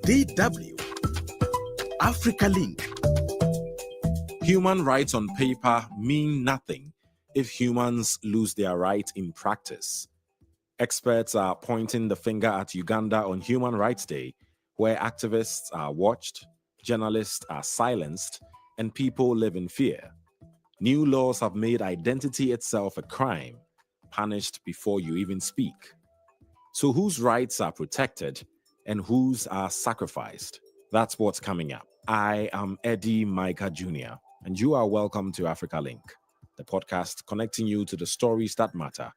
DW Africa Link. Human rights on paper mean nothing if humans lose their rights in practice. Experts are pointing the finger at Uganda on Human Rights Day, where activists are watched, journalists are silenced, and people live in fear. New laws have made identity itself a crime, punished before you even speak. So whose rights are protected and whose are sacrificed? That's what's coming up. I am Eddie Micah Jr., and you are welcome to Africa Link, the podcast connecting you to the stories that matter.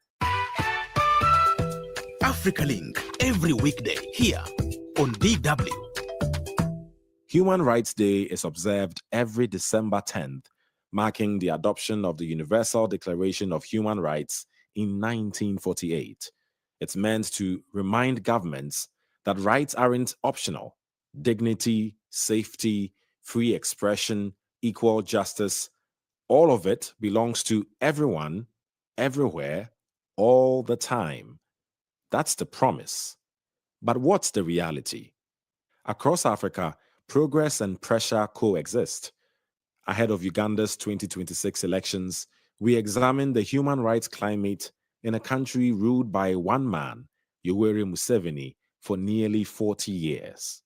Africa Link, every weekday here on DW. Human Rights Day is observed every December 10th, marking the adoption of the Universal Declaration of Human Rights in 1948. It's meant to remind governments that rights aren't optional. Dignity, safety, free expression, equal justice, all of it belongs to everyone, everywhere, all the time. That's the promise. But what's the reality? Across Africa, progress and pressure coexist. Ahead of Uganda's 2026 elections, we examine the human rights climate in a country ruled by one man, Yoweri Museveni, for nearly 40 years.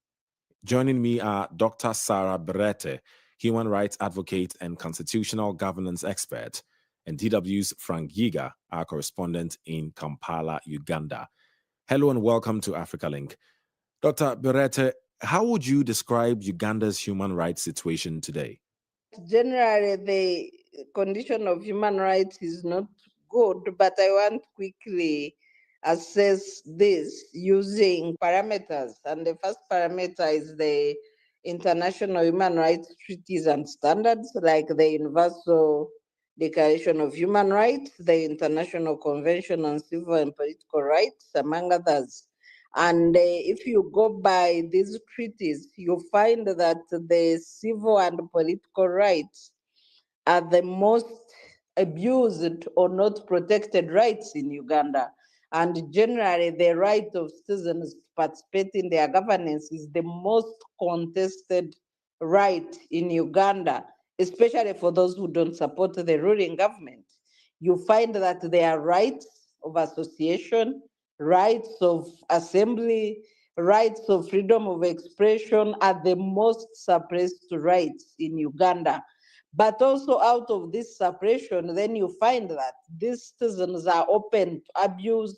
Joining me are Dr. Sarah Berete, human rights advocate and constitutional governance expert, and DW's Frank Giga, our correspondent in Kampala, Uganda. Hello and welcome to Africa Link. Dr. Berete, how would you describe Uganda's human rights situation today? Generally, the condition of human rights is not good, but I want to quickly assess this using parameters. And the first parameter is the international human rights treaties and standards, like the Universal Declaration of Human Rights, the International Convention on Civil and Political Rights, among others. And if you go by these treaties, you find that the civil and political rights are the most abused or not protected rights in Uganda. And generally, the right of citizens to participate in their governance is the most contested right in Uganda, especially for those who don't support the ruling government. You find that their rights of association, rights of assembly, rights of freedom of expression are the most suppressed rights in Uganda. But also out of this suppression, then you find that these citizens are open to abuse,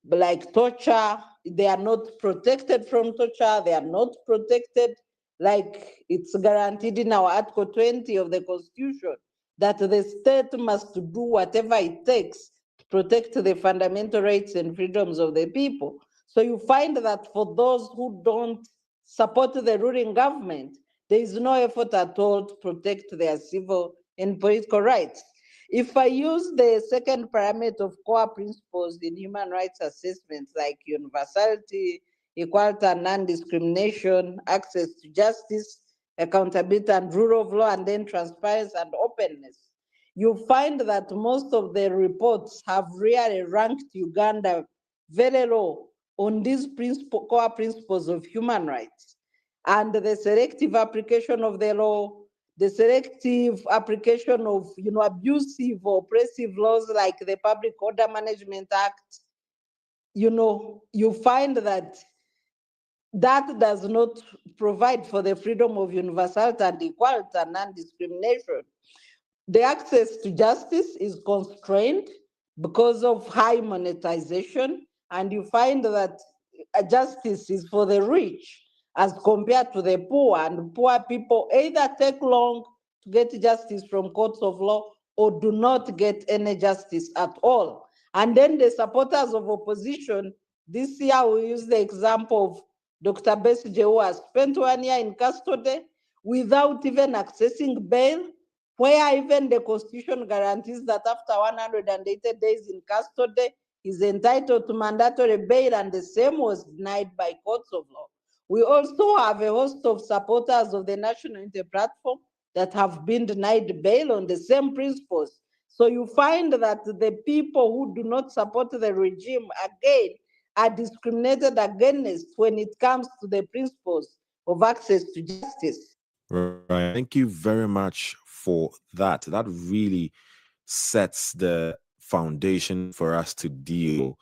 like torture. They are not protected from torture. They are not protected, like it's guaranteed in our Article 20 of the Constitution, that the state must do whatever it takes to protect the fundamental rights and freedoms of the people. So you find that for those who don't support the ruling government, there is no effort at all to protect their civil and political rights. If I use the second parameter of core principles in human rights assessments, like universality, equality and non-discrimination, access to justice, accountability and rule of law, and then transparency and openness, you find that most of the reports have really ranked Uganda very low on these core principles of human rights. And the selective application of the law, the selective application of abusive or oppressive laws like the Public Order Management Act, you find that does not provide for the freedom of universality and equality and non-discrimination. The access to justice is constrained because of high monetization, and you find that justice is for the rich as compared to the poor, and poor people either take long to get justice from courts of law or do not get any justice at all. And then the supporters of opposition, this year we use the example of Dr. Besigye, who has spent 1 year in custody without even accessing bail, where even the Constitution guarantees that after 180 days in custody, he's entitled to mandatory bail, and the same was denied by courts of law. We also have a host of supporters of the National Unity Platform that have been denied bail on the same principles. So you find that the people who do not support the regime, again, are discriminated against when it comes to the principles of access to justice. Right. Thank you very much for that. That really sets the foundation for us to deal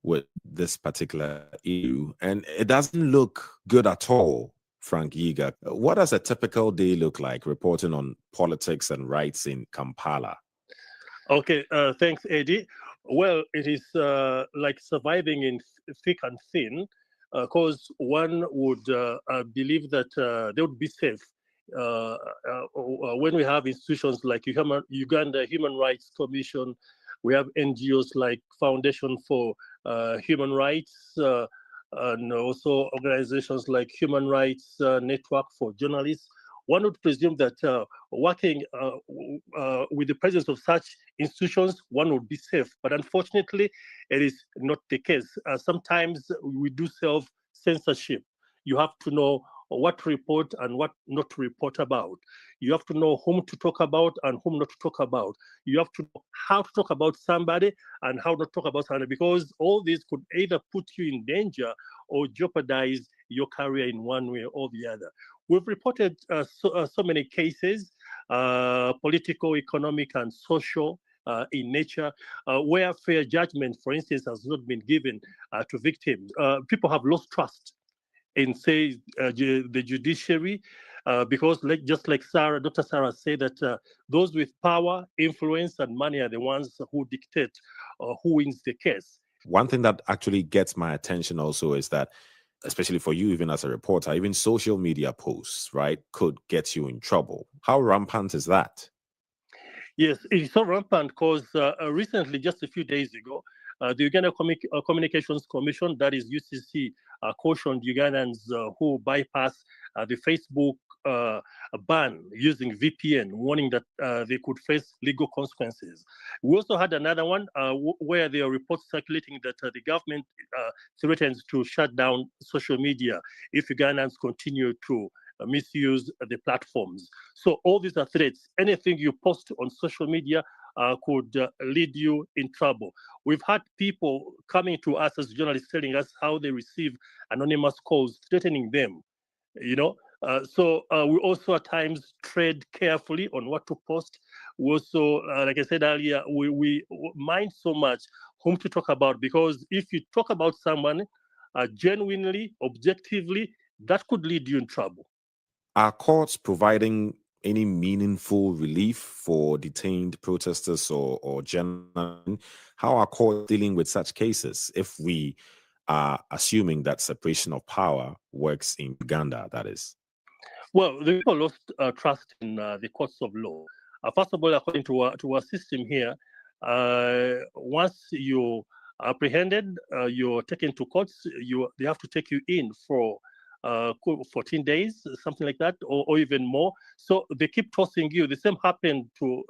with this particular issue. And it doesn't look good at all, Frank Yiga. What does a typical day look like reporting on politics and rights in Kampala? Okay, thanks, Eddie. Well, it is like surviving in thick and thin, because one would believe that they would be safe when we have institutions like Uganda Human Rights Commission. We have NGOs like Foundation for Human Rights, and also organizations like Human Rights Network for Journalists. One would presume that working with the presence of such institutions, one would be safe. But unfortunately, it is not the case. Sometimes we do self-censorship. You have to know what to report and what not to report about. You have to know whom to talk about and whom not to talk about. You have to know how to talk about somebody and how not to talk about somebody, because all these could either put you in danger or jeopardize your career in one way or the other. We've reported so many cases, political, economic, and social in nature, where fair judgment, for instance, has not been given to victims. People have lost trust in, say, the judiciary, because just like Dr. Sarah said, that those with power, influence, and money are the ones who dictate who wins the case. One thing that actually gets my attention also is that, especially for you, even as a reporter, even social media posts, right, could get you in trouble. How rampant is that? Yes, it's so rampant because recently, just a few days ago, the Uganda Communications Commission, that is UCC, cautioned Ugandans who bypass the Facebook ban using VPN, warning that they could face legal consequences. We also had another one where there are reports circulating that the government threatens to shut down social media if Ugandans continue to misuse the platforms. So all these are threats. Anything you post on social media could lead you in trouble. We've had people coming to us as journalists telling us how they receive anonymous calls threatening them, so we also at times tread carefully on what to post. We also, like I said earlier, we mind so much whom to talk about, because if you talk about someone genuinely, objectively, that could lead you in trouble. Are courts providing any meaningful relief for detained protesters or journalists? How are courts dealing with such cases if we are assuming that separation of power works in Uganda, that is? Well, the people lost trust in the courts of law. First of all, according to our system here, once you are apprehended, you're taken to courts. They have to take you in for 14 days, something like that, or even more. So they keep tossing you. The same happens to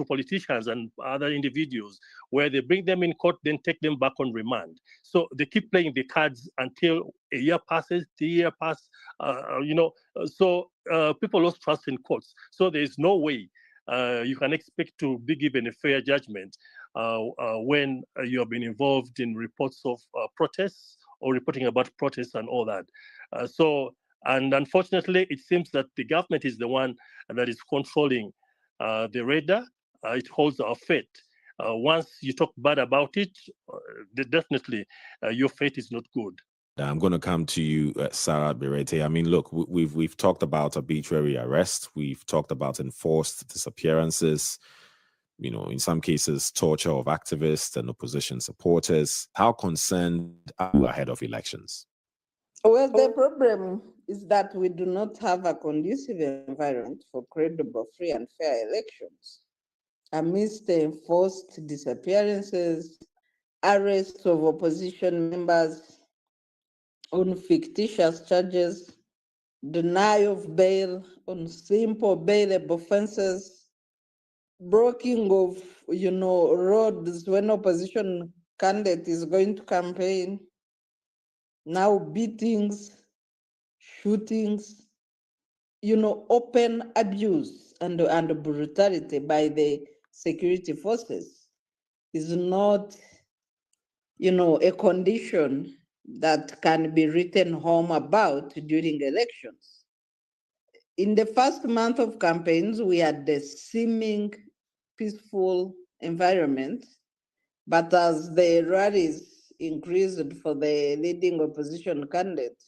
politicians and other individuals, where they bring them in court, then take them back on remand. So they keep playing the cards until a year passes, 3 years pass. So people lost trust in courts. So there is no way you can expect to be given a fair judgment when you have been involved in reports of protests or reporting about protests and all that. And unfortunately, it seems that the government is the one that is controlling the radar. It holds our fate. Once you talk bad about it, definitely your fate is not good. I'm going to come to you, Sarah Berete. I mean, look, we've talked about arbitrary arrest. We've talked about enforced disappearances. In some cases, torture of activists and opposition supporters. How concerned are you ahead of elections? Well, the problem is that we do not have a conducive environment for credible, free, and fair elections. Amidst the enforced disappearances, arrests of opposition members on fictitious charges, denial of bail on simple bailable offenses, blocking of roads when opposition candidate is going to campaign, now beatings, shootings, open abuse and brutality by the security forces. is not, a condition that can be written home about during elections. In the first month of campaigns, we had a seeming peaceful environment, but as the rallies increased for the leading opposition candidate,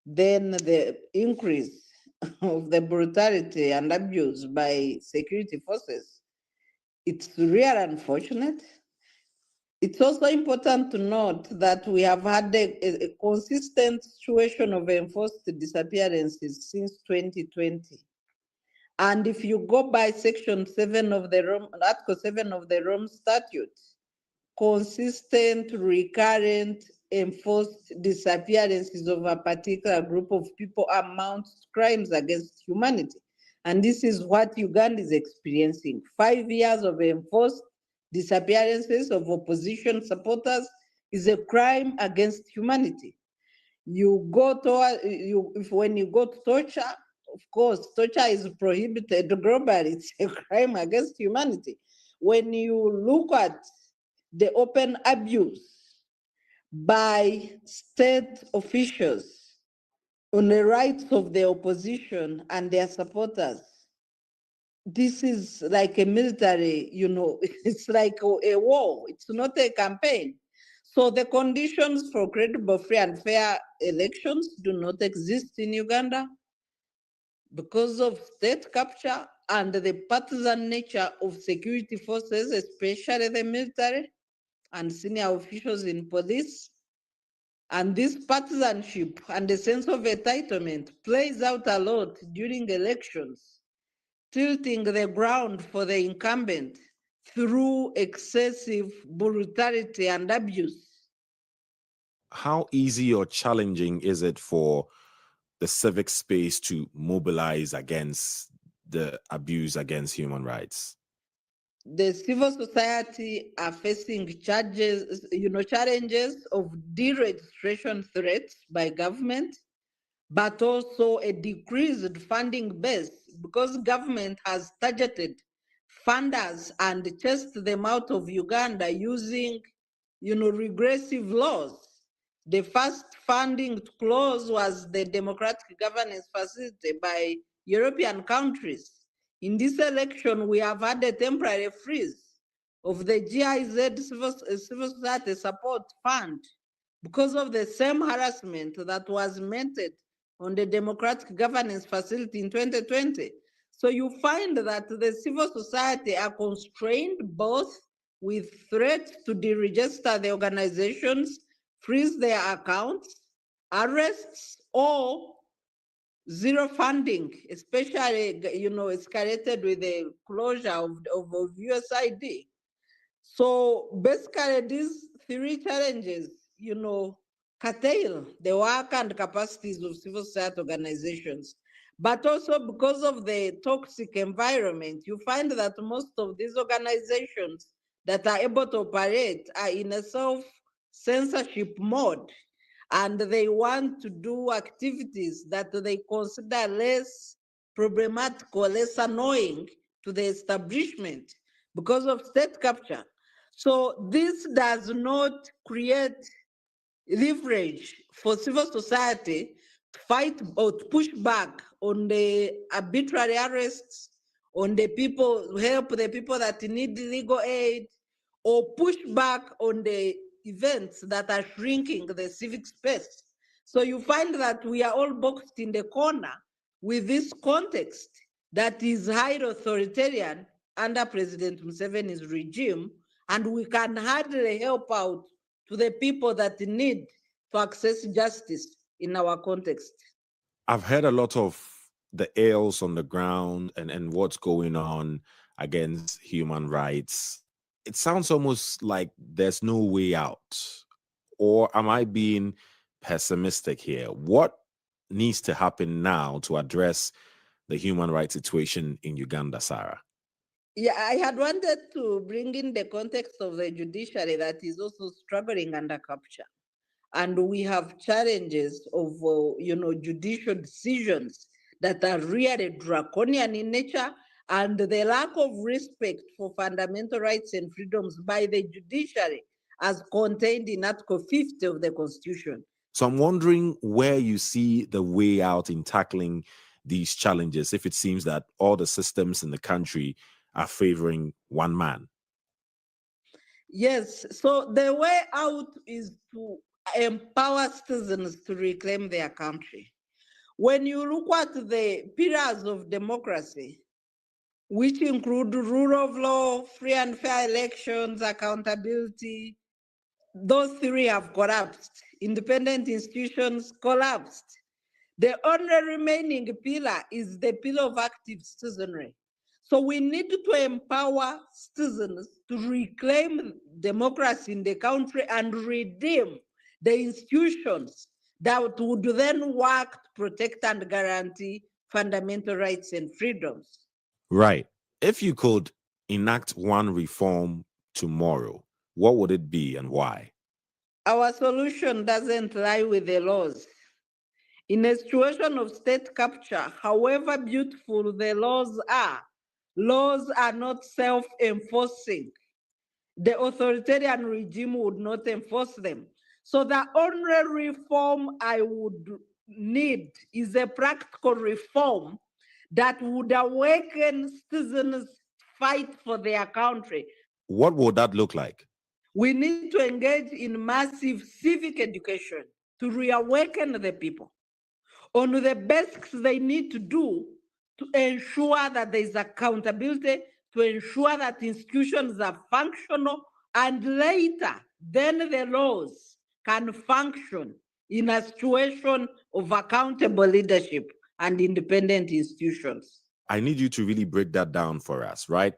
then the increase of the brutality and abuse by security forces, it's really unfortunate. It's also important to note that we have had a consistent situation of enforced disappearances since 2020. And if you go by Section 7 of the Article 7 of the Rome Statute, consistent, recurrent, enforced disappearances of a particular group of people amount to crimes against humanity. And this is what Uganda is experiencing. 5 years of enforced disappearances of opposition supporters is a crime against humanity. You go to, when you go to torture, of course, torture is prohibited globally. It's a crime against humanity. When you look at the open abuse by state officials on the rights of the opposition and their supporters, this is like a military, it's like a war. It's not a campaign. So the conditions for credible, free, and fair elections do not exist in Uganda because of state capture and the partisan nature of security forces, especially the military and senior officials in police. And this partisanship and the sense of entitlement plays out a lot during elections, tilting the ground for the incumbent through excessive brutality and abuse. How easy or challenging is it for the civic space to mobilize against the abuse against human rights? The civil society are facing challenges of deregistration threats by government, but also a decreased funding base because government has targeted funders and chased them out of Uganda using, regressive laws. The first funding to close was the Democratic Governance Facility by European countries. In this election, we have had a temporary freeze of the GIZ Civil Society Support Fund because of the same harassment that was meted on the Democratic Governance Facility in 2020. So you find that the civil society are constrained both with threats to deregister the organizations, freeze their accounts, arrests, or zero funding, especially, escalated with the closure of USID. So basically these three challenges, curtail the work and capacities of civil society organizations. But also because of the toxic environment, you find that most of these organizations that are able to operate are in a self-censorship mode, and they want to do activities that they consider less problematic or less annoying to the establishment because of state capture. So this does not create leverage for civil society to fight or to push back on the arbitrary arrests, on the people, help the people that need legal aid, or push back on the events that are shrinking the civic space. So you find that we are all boxed in the corner with this context that is highly authoritarian under President Museveni's regime, and we can hardly help out to the people that need to access justice in our context. I've heard a lot of the ills on the ground and what's going on against human rights. It sounds almost like there's no way out. Or am I being pessimistic here? What needs to happen now to address the human rights situation in Uganda, Sarah? Yeah, I had wanted to bring in the context of the judiciary that is also struggling under capture. And we have challenges of, judicial decisions that are really draconian in nature and the lack of respect for fundamental rights and freedoms by the judiciary as contained in Article 50 of the Constitution. So I'm wondering where you see the way out in tackling these challenges if it seems that all the systems in the country are favoring one man. Yes, so the way out is to empower citizens to reclaim their country. When you look at the pillars of democracy, which include rule of law, free and fair elections, accountability, those three have collapsed. Independent institutions collapsed. The only remaining pillar is the pillar of active citizenry. So we need to empower citizens to reclaim democracy in the country and redeem the institutions that would then work to protect and guarantee fundamental rights and freedoms. Right. If you could enact one reform tomorrow, what would it be and why? Our solution doesn't lie with the laws. In a situation of state capture, however beautiful the laws are not self-enforcing. The authoritarian regime would not enforce them. So the only reform I would need is a practical reform that would awaken citizens' fight for their country. What would that look like? We need to engage in massive civic education to reawaken the people on the basics they need to do to ensure that there is accountability, to ensure that institutions are functional, and later, then the laws can function in a situation of accountable leadership and independent institutions. I need you to really break that down for us, right?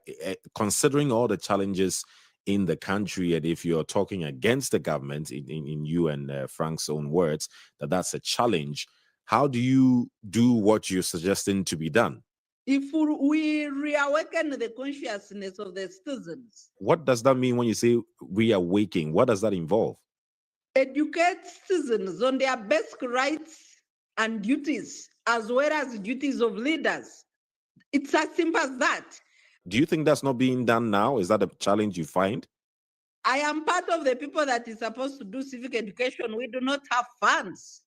Considering all the challenges in the country, and if you're talking against the government, in you and Frank's own words, that's a challenge. How do you do what you're suggesting to be done? If we reawaken the consciousness of the citizens. What does that mean when you say reawaking? What does that involve? Educate citizens on their basic rights and duties, as well as duties of leaders. It's as simple as that. Do you think that's not being done now? Is that a challenge you find? I am part of the people that is supposed to do civic education. We do not have funds.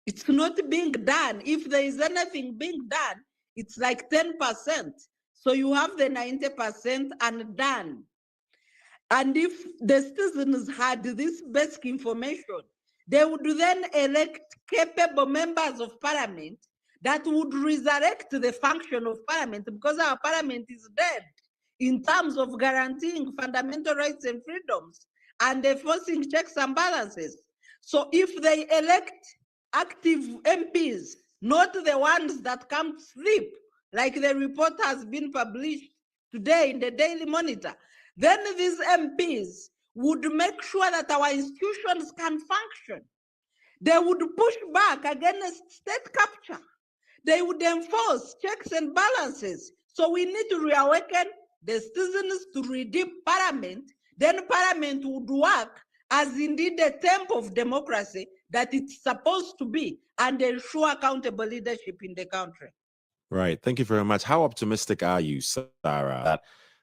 It's not being done. If there is anything being done, it's like 10%. So you have the 90% and done. And if the citizens had this basic information, they would then elect capable members of parliament that would resurrect the function of parliament, because our parliament is dead in terms of guaranteeing fundamental rights and freedoms and enforcing checks and balances. So if they elect active MPs, not the ones that come to sleep, like the report has been published today in the Daily Monitor, then these MPs would make sure that our institutions can function. They would push back against state capture. They would enforce checks and balances. So we need to reawaken the citizens to redeem parliament. Then parliament would work as indeed a temple of democracy that it's supposed to be, and ensure accountable leadership in the country. Right. Thank you very much. How optimistic are you, Sarah, that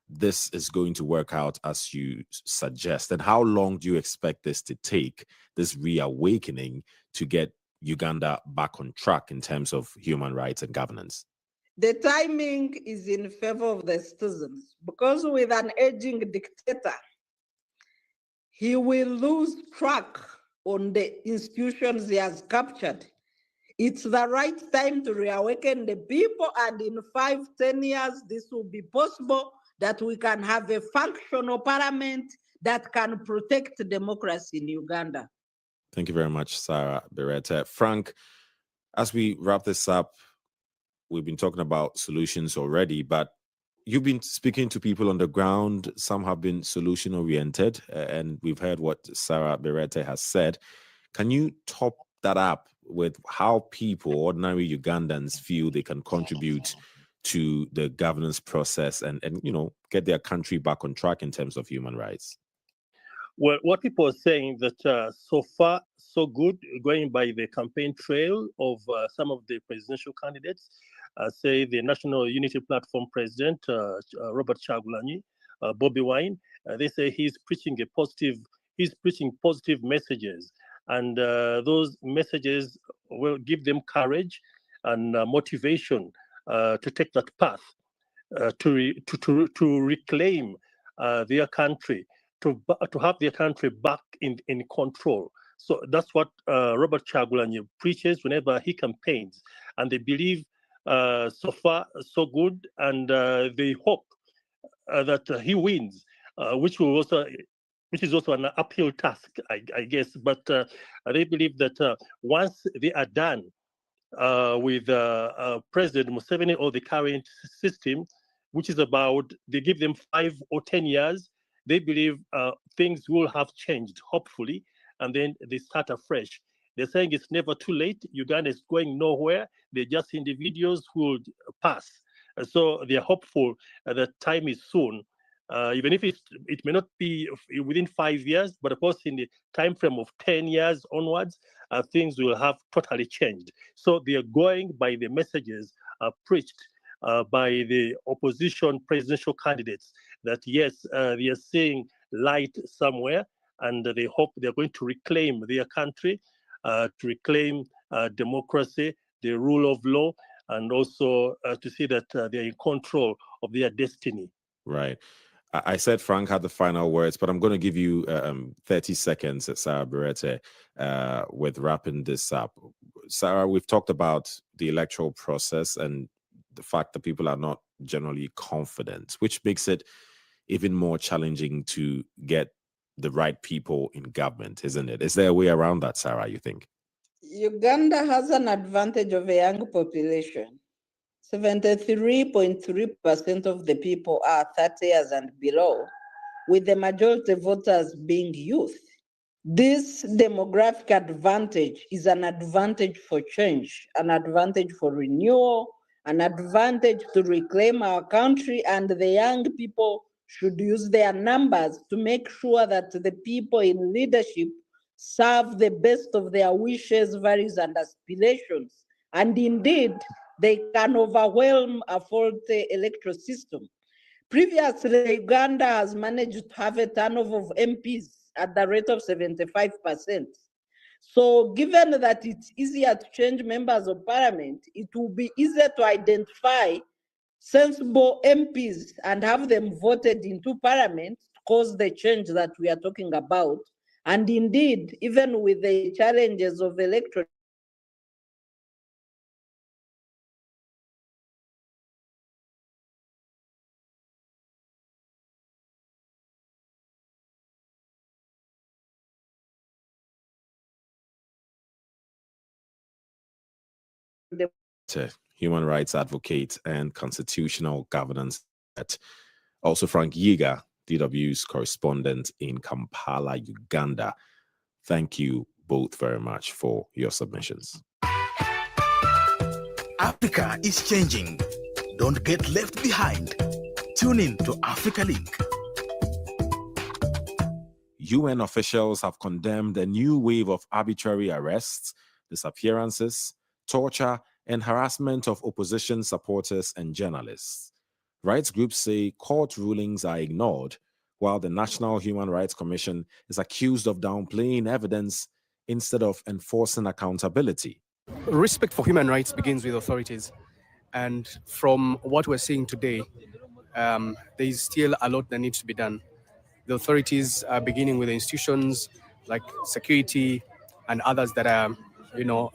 this is going to work out as you suggest? And how long do you expect this to take, this reawakening, to get Uganda back on track in terms of human rights and governance? The timing is in favor of the citizens, because with an aging dictator, he will lose track on the institutions he has captured. It's the right time to reawaken the people, and in 5-10 years, this will be possible, that we can have a functional parliament that can protect democracy in Uganda. Thank you very much, Sarah Beretta. Frank, as we wrap this up, we've been talking about solutions already, but you've been speaking to people on the ground. Some have been solution-oriented, and we've heard what Sarah Beretta has said. Can you top that up with how people, ordinary Ugandans, feel they can contribute to the governance process and get their country back on track in terms of human rights? Well, what people are saying that so far, so good, going by the campaign trail of some of the presidential candidates, say the National Unity Platform President, Robert Chagulanyi, Bobby Wine, they say he's preaching positive messages, and those messages will give them courage and motivation to take that path, to reclaim their country, to have their country back in control. So that's what Robert Chagulanyi preaches whenever he campaigns, and they believe so far so good, and they hope that he wins, which is also an uphill task, I guess. But they believe that once they are done with President Museveni or the current system, which is about, they give them 5 or 10 years, they believe things will have changed, hopefully, and then they start afresh. They're saying it's never too late. Uganda is going nowhere. They're just individuals who will pass. So they're hopeful that time is soon, even if it may not be within 5 years, but of course in the time frame of 10 years onwards, things will have totally changed. So they are going by the messages preached by the opposition presidential candidates, that yes, they are seeing light somewhere, and they hope they're going to reclaim their country, to reclaim democracy, the rule of law, and also to see that they're in control of their destiny. Right. I said Frank had the final words, but I'm going to give you 30 seconds, Sarah Berete, with wrapping this up. Sarah, we've talked about the electoral process and the fact that people are not generally confident, which makes it even more challenging to get the right people in government, isn't it? Is there a way around that, Sarah, you think? Uganda has an advantage of a young population. 73.3% of the people are 30 years and below, with the majority of voters being youth. This demographic advantage is an advantage for change, an advantage for renewal, an advantage to reclaim our country, and the young people should use their numbers to make sure that the people in leadership serve the best of their wishes, values, and aspirations. And indeed, they can overwhelm a faulty electoral system. Previously, Uganda has managed to have a turnover of MPs at the rate of 75%. So given that it's easier to change members of parliament, it will be easier to identify sensible MPs and have them voted into parliament to cause the change that we are talking about. And indeed, even with the challenges of electoral human rights advocate and constitutional governance. Also, Frank Yiga, DW's correspondent in Kampala, Uganda. Thank you both very much for your submissions. Africa is changing. Don't get left behind. Tune in to Africa Link. UN officials have condemned a new wave of arbitrary arrests, disappearances, torture, and harassment of opposition supporters and journalists. Rights groups say court rulings are ignored, while the National Human Rights Commission is accused of downplaying evidence instead of enforcing accountability. Respect for human rights begins with authorities. And from what we're seeing today, there is still a lot that needs to be done. The authorities are beginning with the institutions like security and others that are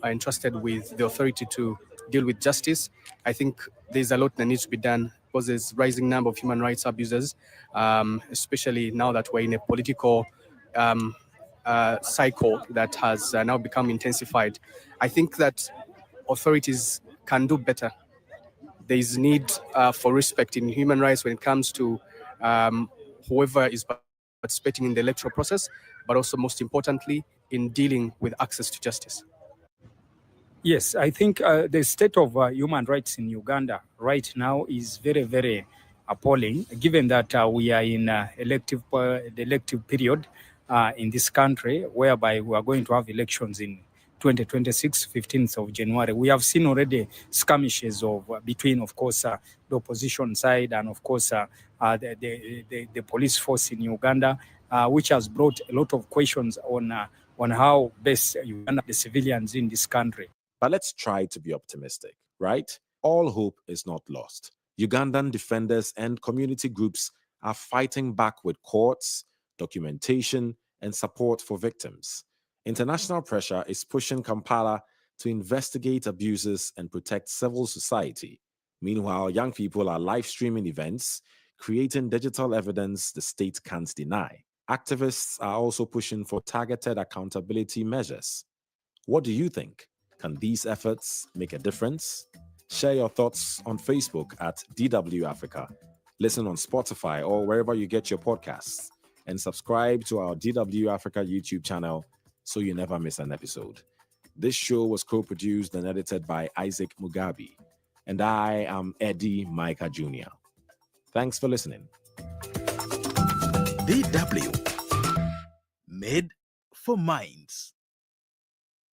entrusted with the authority to deal with justice. I think there's a lot that needs to be done because there's rising number of human rights abusers, especially now that we're in a political cycle that has now become intensified. I think that authorities can do better. There is need for respect in human rights when it comes to whoever is participating in the electoral process, but also most importantly, in dealing with access to justice. Yes, I think the state of human rights in Uganda right now is very, very appalling, given that we are in the elective period in this country, whereby we are going to have elections in 2026, 15th of January. We have seen already skirmishes between, of course, the opposition side and, of course, the police force in Uganda, which has brought a lot of questions on how best Uganda, the civilians in this country. But let's try to be optimistic, right? All hope is not lost. Ugandan defenders and community groups are fighting back with courts, documentation, and support for victims. International pressure is pushing Kampala to investigate abuses and protect civil society. Meanwhile, young people are live streaming events, creating digital evidence the state can't deny. Activists are also pushing for targeted accountability measures. What do you think? Can these efforts make a difference? Share your thoughts on Facebook at DW Africa. Listen on Spotify or wherever you get your podcasts. And subscribe to our DW Africa YouTube channel so you never miss an episode. This show was co-produced and edited by Isaac Mugabe. And I am Eddie Micah Jr. Thanks for listening. DW. Made for minds.